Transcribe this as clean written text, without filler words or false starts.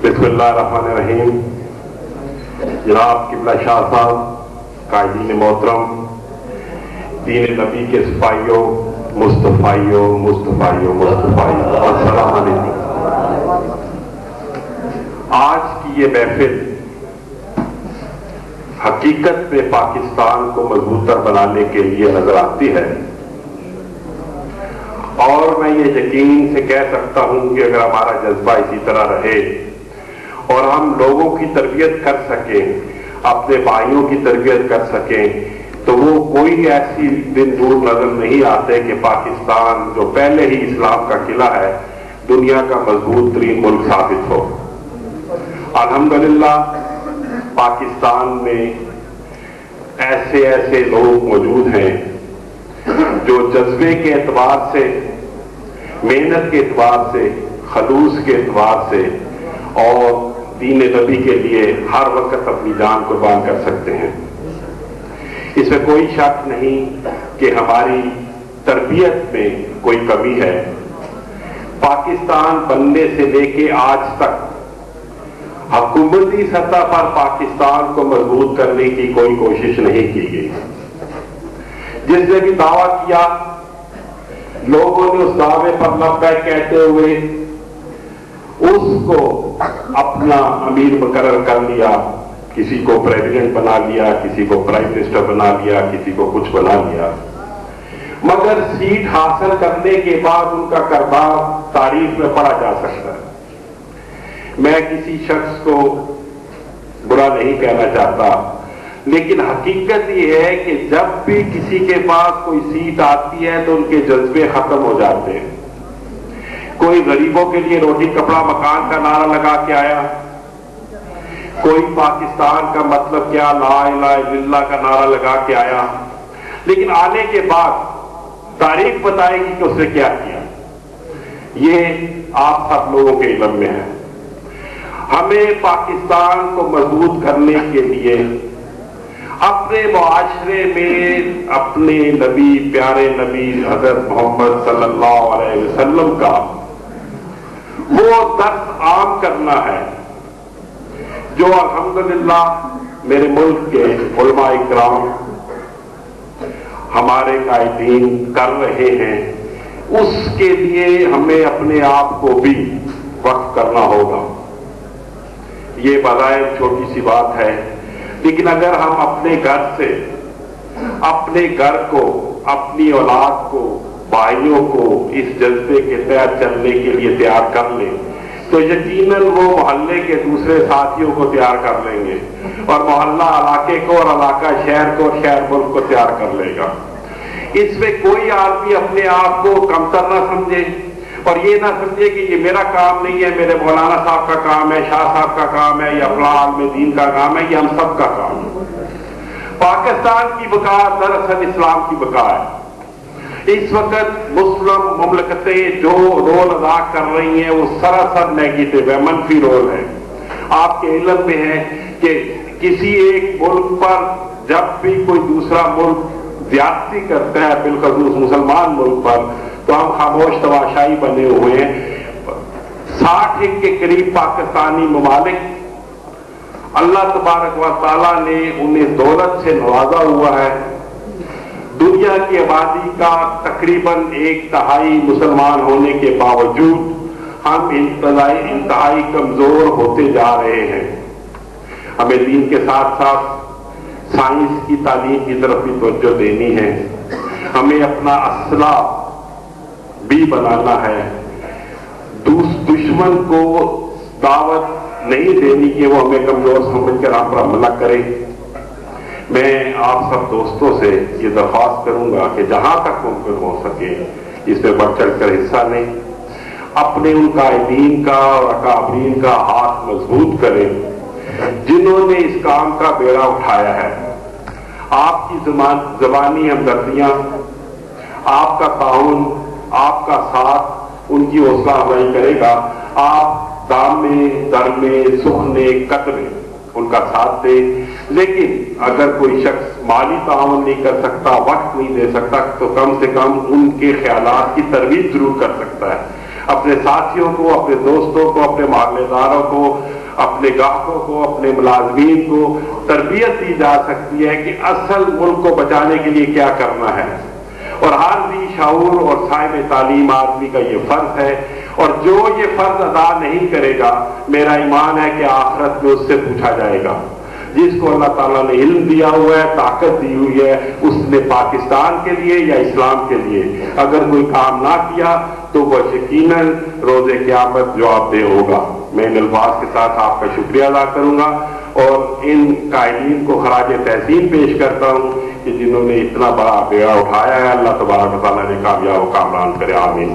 بسم اللہ الرحمن الرحیم. جناب قبلہ شاہ صاحب، قائدین محترم، دین نبی کے سپاہیوں، مصطفیوں، السلام علیکم. آج کی یہ محفل حقیقت میں پاکستان کو مضبوط تر بنانے کے لیے نظر آتی ہے، اور میں یہ یقین سے کہہ سکتا ہوں کہ اگر ہمارا جذبہ اسی طرح رہے اور ہم لوگوں کی تربیت کر سکیں، اپنے بھائیوں کی تربیت کر سکیں، تو وہ کوئی ایسی دن دور نظر نہیں آتے کہ پاکستان جو پہلے ہی اسلام کا قلعہ ہے، دنیا کا مضبوط ترین ملک ثابت ہو. الحمدللہ پاکستان میں ایسے لوگ موجود ہیں جو جذبے کے اعتبار سے، محنت کے اعتبار سے، خلوص کے اعتبار سے اور دین نبی کے لیے ہر وقت اپنی جان قربان کر سکتے ہیں. اس میں کوئی شک نہیں کہ ہماری تربیت میں کوئی کمی ہے. پاکستان بننے سے لے کے آج تک حکومتی سطح پر پاکستان کو مضبوط کرنے کی کوئی کوشش نہیں کی گئی. جس نے بھی دعویٰ کیا، لوگوں نے اس دعوے پر لبیک کہتے ہوئے اس کو اپنا امیر مقرر کر لیا، کسی کو پریزیڈنٹ بنا لیا، کسی کو پرائم منسٹر بنا لیا، کسی کو کچھ بنا لیا، مگر سیٹ حاصل کرنے کے بعد ان کا کردار تاریخ میں پڑھا جا سکتا ہے. میں کسی شخص کو برا نہیں کہنا چاہتا، لیکن حقیقت یہ ہے کہ جب بھی کسی کے پاس کوئی سیٹ آتی ہے تو ان کے جذبے ختم ہو جاتے ہیں. کوئی غریبوں کے لیے روٹی کپڑا مکان کا نعرہ لگا کے آیا، کوئی پاکستان کا مطلب کیا لا الہ الا اللہ کا نعرہ لگا کے آیا، لیکن آنے کے بعد تاریخ بتائے گی کہ اس نے کیا کیا. یہ آپ سب لوگوں کے علم میں ہے. ہمیں پاکستان کو مضبوط کرنے کے لیے اپنے معاشرے میں اپنے نبی، پیارے نبی حضرت محمد صلی اللہ علیہ وسلم کا وہ درس عام کرنا ہے جو الحمدللہ میرے ملک کے علماء اکرام، ہمارے قائدین کر رہے ہیں. اس کے لیے ہمیں اپنے آپ کو بھی وقف کرنا ہوگا. یہ بظاہر چھوٹی سی بات ہے، لیکن اگر ہم اپنے گھر سے، اپنے گھر کو، اپنی اولاد کو، بھائیوں کو اس جذبے کے تحت چلنے کے لیے تیار کر لیں تو یقیناً وہ محلے کے دوسرے ساتھیوں کو تیار کر لیں گے، اور محلہ علاقے کو، اور علاقہ شہر کو، شہر ملک کو تیار کر لے گا. اس میں کوئی آدمی اپنے آپ کو کمتر نہ سمجھے اور یہ نہ سمجھے کہ یہ میرا کام نہیں ہے، میرے مولانا صاحب کا کام ہے، شاہ صاحب کا کام ہے، یا فلاں عالم دین کا کام ہے. یہ ہم سب کا کام ہے. پاکستان کی بقا دراصل اسلام کی بقا ہے. اس وقت مسلم مملکتیں جو رول ادا کر رہی ہیں وہ سراسر نیگیٹو ہے، منفی رول ہے. آپ کے علم میں ہے کہ کسی ایک ملک پر جب بھی کوئی دوسرا ملک زیادتی کرتا ہے، بالخصوص مسلمان ملک پر، تو ہم خاموش تماشائی بنے ہوئے ہیں. 60 کے قریب پاکستانی ممالک اللہ تبارک و تعالیٰ نے انہیں دولت سے نوازا ہوا ہے. دنیا کی آبادی کا تقریباً 1/3 مسلمان ہونے کے باوجود ہم انتہائی کمزور ہوتے جا رہے ہیں. ہمیں دین کے ساتھ ساتھ سائنس کی تعلیم کی طرف بھی توجہ دینی ہے. ہمیں اپنا اسلحہ بھی بنانا ہے. دشمن کو دعوت نہیں دینی کہ وہ ہمیں کمزور سمجھ کر ہم پر حملہ کرے. میں آپ سب دوستوں سے یہ درخواست کروں گا کہ جہاں تک ممکن ہو سکے اس میں بڑھ چڑھ کر حصہ لیں. اپنے ان قائدین کا اور اکابرین کا ہاتھ مضبوط کریں جنہوں نے اس کام کا بیڑا اٹھایا ہے. آپ کی زبانی ہمدردیاں، آپ کا تعاون، آپ کا ساتھ ان کی حوصلہ افزائی کرے گا. آپ دام میں، در میں، سکھ میں، قت میں ان کا ساتھ دیں. لیکن اگر کوئی شخص مالی تعاون نہیں کر سکتا، وقت نہیں دے سکتا، تو کم سے کم ان کے خیالات کی ترویج ضرور کر سکتا ہے. اپنے ساتھیوں کو، اپنے دوستوں کو، اپنے محلے داروں کو، اپنے گاہکوں کو، اپنے ملازمین کو تربیت دی جا سکتی ہے کہ اصل ملک کو بچانے کے لیے کیا کرنا ہے۔ اور ہر ذی شعور اور صاحب تعلیم آدمی کا یہ فرض ہے، اور جو یہ فرض ادا نہیں کرے گا، میرا ایمان ہے کہ آخرت میں اس سے پوچھا جائے گا۔ جس کو اللہ تعالیٰ نے علم دیا ہوا ہے، طاقت دی ہوئی ہے، اس نے پاکستان کے لیے یا اسلام کے لیے اگر کوئی کام نہ کیا تو وہ یقیناً روز قیامت جواب دہ ہوگا۔ میں ان الفاظ کے ساتھ آپ کا شکریہ ادا کروں گا اور ان قائدین کو خراج تحسین پیش کرتا ہوں کہ جنہوں نے اتنا بڑا بیڑا اٹھایا ہے۔ اللہ تبارک و تعالیٰ نے کامیاب و کامران کرے، آمین۔